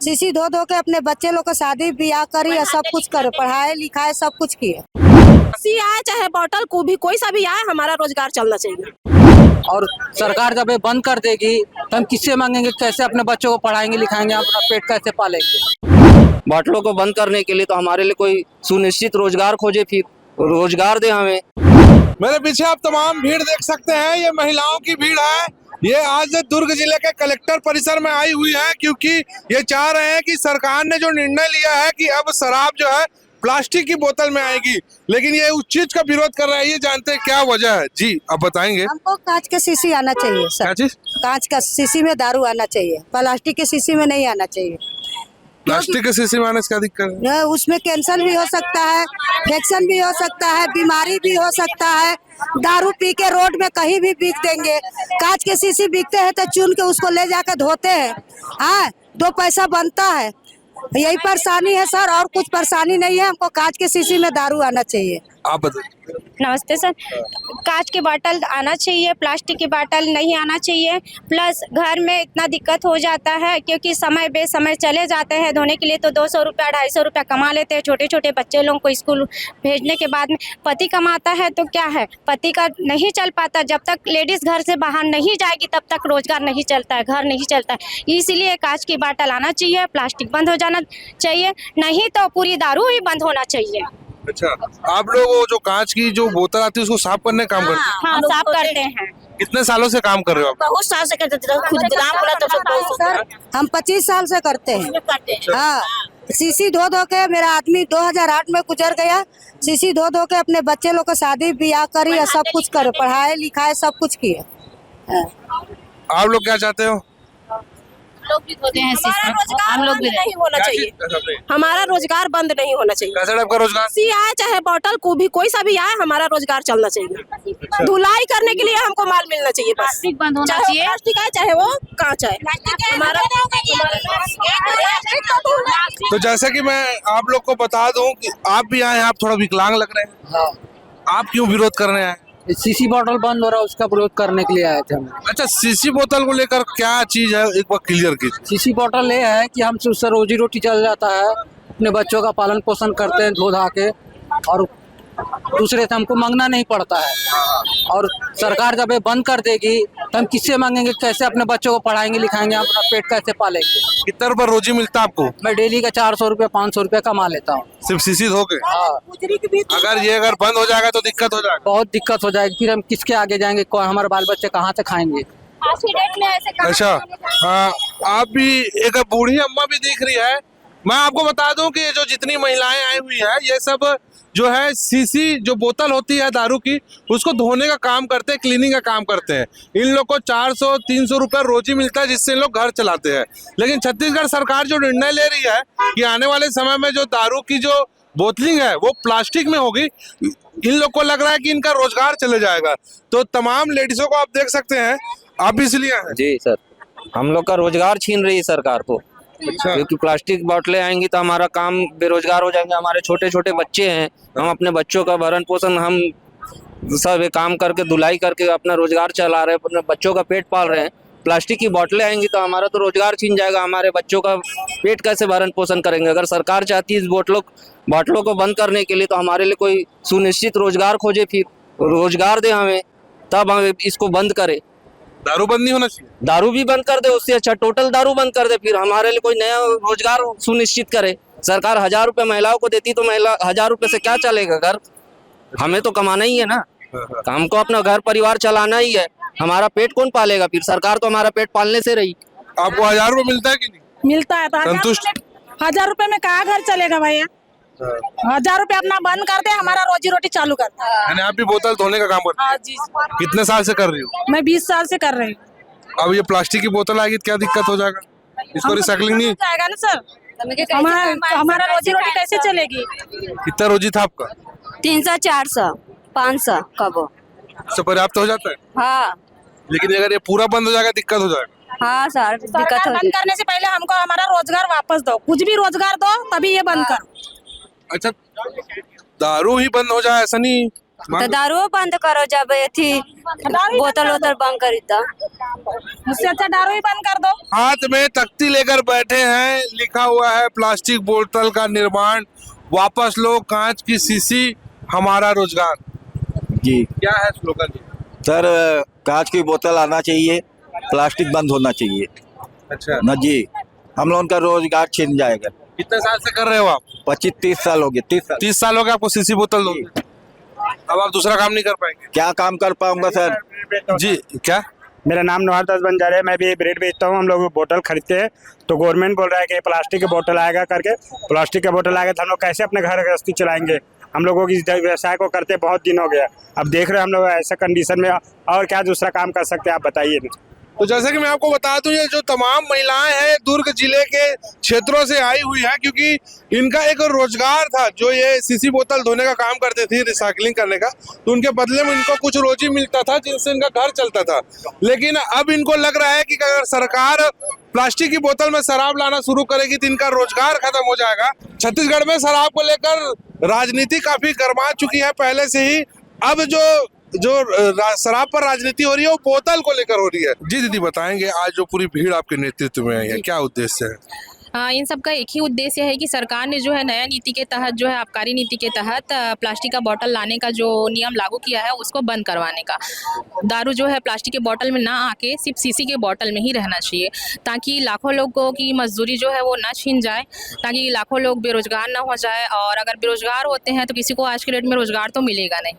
शीशी धो धो के अपने बच्चे लोग को शादी ब्याह करी, सब कुछ करे, पढ़ाए लिखाए सब कुछ किए। सी आए चाहे बॉटल को भी कोई सा भी आए, हमारा रोजगार चलना चाहिए। और सरकार जब ये बंद कर देगी तो हम किससे मांगेंगे, कैसे अपने बच्चों को पढ़ाएंगे लिखाएंगे, अपना पेट कैसे पालेंगे। बॉटलों को बंद करने के लिए तो हमारे लिए कोई सुनिश्चित रोजगार खोजे, फिर रोजगार दे हमें। मेरे पीछे आप तमाम भीड़ देख सकते हैं, ये महिलाओं की भीड़ है। ये आज दुर्ग जिले के कलेक्टर परिसर में आई हुई है, क्योंकि ये चाह रहे हैं कि सरकार ने जो निर्णय लिया है कि अब शराब जो है प्लास्टिक की बोतल में आएगी, लेकिन ये उस चीज का विरोध कर रहा है। ये जानते हैं क्या वजह है? जी आप बताएंगे। हमको कांच के शीशी आना चाहिए सर। क्या चीज? कांच का शीशी में दारू आना चाहिए, प्लास्टिक के शीशी में नहीं आना चाहिए। प्लास्टिक के शीशी में आने से क्या दिक्कत है? उसमें कैंसर भी हो सकता है, इन्फेक्शन भी हो सकता है, बीमारी भी हो सकता है। दारू पी के रोड में कहीं भी बिक देंगे। कांच के शीशी बिकते हैं तो चुन के उसको ले जाकर धोते हैं, हाँ 2 पैसा बनता है। यही परेशानी है सर, और कुछ परेशानी नहीं है। हमको कांच के शीशी में दारू आना चाहिए। आप बताइए। नमस्ते सर, कांच की बोतल आना चाहिए, प्लास्टिक की बोतल नहीं आना चाहिए। प्लस घर में इतना दिक्कत हो जाता है क्योंकि समय बेसमय चले जाते हैं धोने के लिए, तो 200 रुपया 250 रुपया कमा लेते हैं। छोटे छोटे बच्चे लोगों को स्कूल भेजने के बाद में पति कमाता है तो क्या है, पति का नहीं चल पाता। जब तक लेडीज़ घर से बाहर नहीं जाएगी तब तक रोजगार नहीं चलता है, घर नहीं चलता है। इसीलिए कांच की बोतल आना चाहिए, प्लास्टिक बंद हो जाना चाहिए, नहीं तो पूरी दारू ही बंद होना चाहिए। अच्छा, आप लोग वो जो कांच की जो बोतल आती है उसको साफ करने का काम करते हैं? हाँ, साफ करते हैं। कितने सालों से काम कर रहे हो आप? बहुत साल से करते थे, खुद ग्राम बोला तब से सर हम 25 साल से करते हैं। हाँ, शीशी धो धो के मेरा आदमी 2008 में गुजर गया। शीशी धो धो के अपने बच्चे लोग को शादी ब्याह करी, सब कुछ करे, पढ़ाए लिखाए सब कुछ किए। आप लोग क्या चाहते हो? लोग भी धोते हैं शीशी, हम लोग भी नहीं होना चाहिए। हमारा रोजगार बंद नहीं होना चाहिए। कैसा टाइप का रोजगार? सी आए चाहे बॉटल को भी कोई सा भी आए, हमारा रोजगार चलना चाहिए। धुलाई करने के लिए हमको माल मिलना चाहिए, बस। प्लास्टिक बंद होना चाहे चाहिए। प्लास्टिक आए चाहे वो कांच आए, हमारा। तो जैसे कि मैं आप लोग को बता दूं कि आप भी आए हैं, आप थोड़ा विकलांग लग रहे हैं। हाँ, आप क्यों विरोध करने आए? शीशी बोतल बंद हो रहा है, उसका विरोध करने के लिए आए थे हम। अच्छा, शीशी बोतल को लेकर क्या चीज है, एक बार क्लियर कीजिए। शीशी बोतल ये है कि हमसे उससे रोजी रोटी चल जाता है, अपने बच्चों का पालन पोषण करते हैं धो धा के, और दूसरे से हमको मांगना नहीं पड़ता है। और सरकार जब ये बंद कर देगी तो हम किससे मांगेंगे, कैसे अपने बच्चों को पढ़ाएंगे लिखाएंगे, अपना पेट कैसे पालेंगे। कितना रुपये रोजी मिलता है आपको? मैं डेली का 400 रुपये 500 रुपये कमा लेता हूँ। सिर्फ शीशी धो के? हाँ, अगर बंद हो जाएगा तो दिक्कत हो जाएगा। बहुत दिक्कत हो जाएगी, फिर हम किसके आगे जाएंगे, कौन हमारे बाल बच्चे कहाँ से खाएंगे। आज की डेट में ऐसे अच्छा, हाँ, आप भी एक बूढ़ी अम्मा भी दिख रही है। मैं आपको बता दूं कि जो जितनी महिलाएं आई हुई है, ये सब जो है शीशी जो बोतल होती है दारू की, उसको धोने का काम करते हैं, क्लीनिंग का काम करते हैं। इन लोग को 400-300 रुपये रोजी मिलता है, जिससे इन लोग घर चलाते हैं। लेकिन छत्तीसगढ़ सरकार जो निर्णय ले रही है कि आने वाले समय में जो दारू की जो बोतलिंग है वो प्लास्टिक में होगी, इन लोग को लग रहा है कि इनका रोजगार चले जाएगा। तो तमाम लेडीजों को आप देख सकते हैं, आप इसलिए आए हैं। जी सर, हम लोग का रोजगार छीन रही है सरकार तो। अच्छा, क्योंकि प्लास्टिक बोतलें आएंगी तो हमारा काम बेरोजगार हो जाएंगे। हमारे छोटे छोटे बच्चे हैं, हम अपने बच्चों का भरण पोषण हम सब ये काम करके धुलाई करके अपना रोजगार चला रहे हैं, अपने बच्चों का पेट पाल रहे हैं। प्लास्टिक की बोतलें आएंगी तो हमारा तो रोजगार छीन जाएगा, हमारे बच्चों का पेट कैसे भरण पोषण करेंगे। अगर सरकार चाहती है इस बोतलों को बंद करने के लिए तो हमारे लिए कोई सुनिश्चित रोजगार खोजे, फिर रोजगार दे हमें, तब हम इसको बंद करें। दारू बंद नहीं होना चाहिए? दारू भी बंद कर दे, उससे अच्छा टोटल दारू बंद कर दे, फिर हमारे लिए कोई नया रोजगार सुनिश्चित करे। सरकार 1000 रुपये महिलाओं को देती तो महिला 1000 रुपये से क्या चलेगा घर? हमें तो कमाना ही है ना, हमको अपना घर परिवार चलाना ही है। हमारा पेट कौन पालेगा? फिर सरकार तो हमारा पेट पालने से रही। आपको 1000 रुपये मिलता है कि नहीं? मिलता है तो संतुष्ट? 1000 रुपए में कहाँ घर चलेगा भैया? 1000 रुपए अपना बंद कर दे, हमारा रोजी रोटी चालू करता है। यानी आप भी बोतल धोने का काम करते हैं? हाँ जी, कितने साल से कर रही हो? मैं 20 साल से कर रही हूँ। अब ये प्लास्टिक की बोतल आएगी तो क्या दिक्कत हो जाएगा? इसको रिसाइकलिंग नहीं? जाएगा ना सर, हमारा रोजी रोटी कैसे चलेगी? कितना रोजी था आपका? 300 400 500 कबो। इससे पर्याप्त हो जाता है? हाँ लेकिन अगर ये पूरा बंद हो जाएगा दिक्कत हो जाएगा। हाँ सर, दिक्कत सरकार हो बंद करने से पहले हमको हमारा रोजगार वापस दो, कुछ भी रोजगार दो तभी ये बंद करो। अच्छा, दारू ही बंद हो जाए ऐसा नहीं, तो दारू बंद करो जब थी बोतल वोतल बंद करी तो उससे अच्छा दारू ही बंद कर दो। हाथ में तख्ती लेकर बैठे हैं, लिखा हुआ है प्लास्टिक बोतल का निर्माण वापस लो, कांच की शीशी हमारा रोजगार। जी क्या है स्लोगन जी? सर, कांच की बोतल आना चाहिए, प्लास्टिक बंद होना चाहिए अच्छा, ना जी। हम लोगों का रोजगार छिन जाएगा। कितने साल से कर रहे हो आप? 25-30 साल हो गए, 30 साल। 30 साल हो गए आपको सीसी बोतल दो, अब आप दूसरा काम नहीं कर पाएंगे? क्या काम कर पाऊंगा सर? जी क्या? मेरा नाम नवाज दास बंजारे है, मैं भी ब्रेड बेचता हूँ। हम लोग बोतल खरीदते हैं तो गवर्नमेंट बोल रहा है कि प्लास्टिक की बोतल आएगा करके। प्लास्टिक का बोतल आएगा तो हम लोग कैसे अपने घर गृहस्थी चलाएंगे? हम लोगों की व्यवसाय को करते बहुत दिन हो गया। अब देख रहे हैं हम लोग ऐसा कंडीशन में, और क्या दूसरा काम कर सकते हैं आप बताइए। तो जैसे कि मैं आपको बता दूं, ये जो तमाम महिलाएं हैं दुर्ग जिले के क्षेत्रों से आई हुई है, क्योंकि इनका एक रोजगार था जो ये सीसी बोतल धोने का काम करते थे, रिसाइकलिंग करने का, तो उनके बदले में इनको कुछ रोजी मिलता था जिनसे इनका घर चलता था। लेकिन अब इनको लग रहा है कि अगर सरकार प्लास्टिक की बोतल में शराब लाना शुरू करेगी तो इनका रोजगार खत्म हो जाएगा। छत्तीसगढ़ में शराब को लेकर राजनीति काफी गर्मा चुकी है पहले से ही। अब जो शराब पर राजनीति हो रही है वो बोतल को लेकर हो रही है। जी दीदी बताएंगे, आज जो पूरी भीड़ आपके नेतृत्व में आई है, क्या उद्देश्य है? इन सब का एक ही उद्देश्य है कि सरकार ने जो है नया नीति के तहत, जो है आबकारी नीति के तहत प्लास्टिक का बोतल लाने का जो नियम लागू किया है उसको बंद करवाने का। दारू जो है प्लास्टिक के बोतल में ना आके सिर्फ सीसी के बोतल में ही रहना चाहिए, ताकि लाखों लोगों की मजदूरी जो है वो ना छीन जाए, ताकि लाखों लोग बेरोजगार ना हो जाए। और अगर बेरोजगार होते हैं तो किसी को आज के डेट में रोजगार तो मिलेगा नहीं।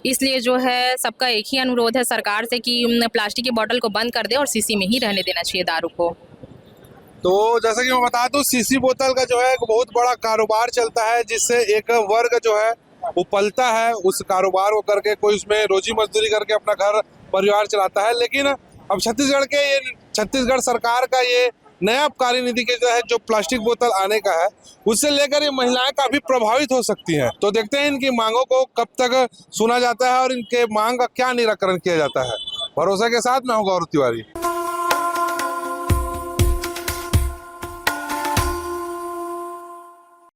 इसलिए जो है सबका एक ही अनुरोध है सरकार से कि प्लास्टिक की बोतल को बंद कर दे और सीसी में ही रहने देना चाहिए दारू को। तो जैसा कि मैं बता दूं, सीसी बोतल का जो है एक बहुत बड़ा कारोबार चलता है, जिससे एक वर्ग जो है वो पलता है उस कारोबार को करके, कोई उसमें रोजी मजदूरी करके अपना घर परिवार चलाता है। लेकिन अब छत्तीसगढ़ सरकार का ये नया आबकारी नीति के तहत जो प्लास्टिक बोतल आने का है, उससे लेकर ये महिलाएं काफी प्रभावित हो सकती हैं। तो देखते हैं इनकी मांगों को कब तक सुना जाता है और इनके मांग का क्या निराकरण किया जाता है। भरोसा के साथ मैं हूं गौरव तिवारी।